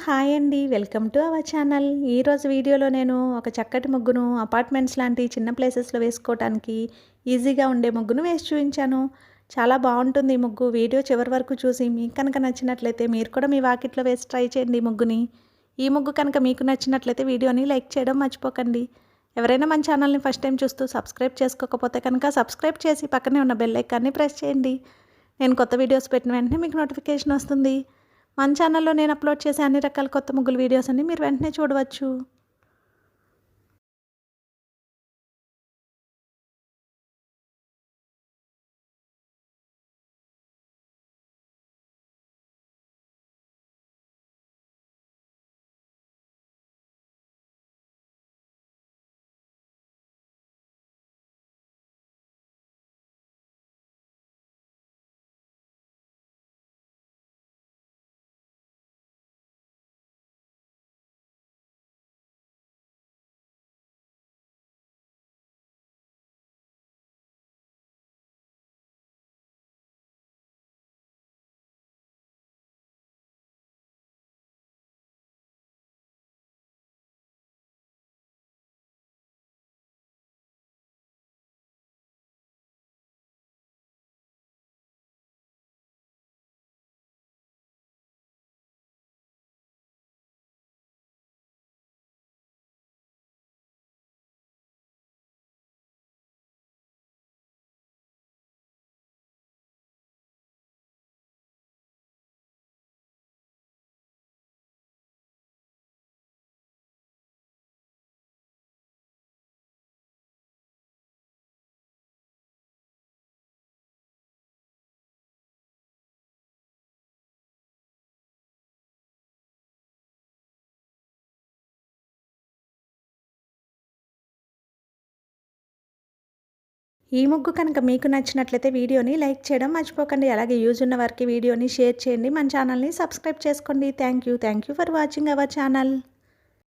Hi అండి. Welcome to our channel. ఈరోజు వీడియోలో నేను ఒక చక్కటి ముగ్గును అపార్ట్మెంట్స్ లాంటి చిన్న ప్లేసెస్‌లో వేసుకోవటానికి ఈజీగా ఉండే ముగ్గును వేసి చూపించాను. చాలా బాగుంటుంది ఈ ముగ్గు. వీడియో చివరి వరకు చూసి మీకు కనుక నచ్చినట్లయితే మీరు కూడా మీ వాకిట్లో వేసి ట్రై చేయండి ఈ ముగ్గుని. ఈ ముగ్గు కనుక మీకు నచ్చినట్లయితే వీడియోని లైక్ చేయడం మర్చిపోకండి. ఎవరైనా మన ఛానల్ని ఫస్ట్ టైం చూస్తూ సబ్స్క్రైబ్ చేసుకోకపోతే కనుక సబ్స్క్రైబ్ చేసి పక్కనే ఉన్న బెల్ ఐకాన్ని ప్రెస్ చేయండి. నేను కొత్త వీడియోస్ పెట్టిన వెంటనే మీకు నోటిఫికేషన్ వస్తుంది. మన ఛానల్లో నేను అప్లోడ్ చేసే అన్ని రకాల కొత్త ముగ్గుల వీడియోస్ అన్ని మీరు వెంటనే చూడవచ్చు. ఈ ముగ్గు కనుక మీకు నచ్చినట్లయితే వీడియోని లైక్ చేయడం మర్చిపోకండి. అలాగే యూజ్ ఉన్న వారికి వీడియోని షేర్ చేయండి. మన ఛానల్ని సబ్స్క్రైబ్ చేసుకోండి. Thank you for watching our channel.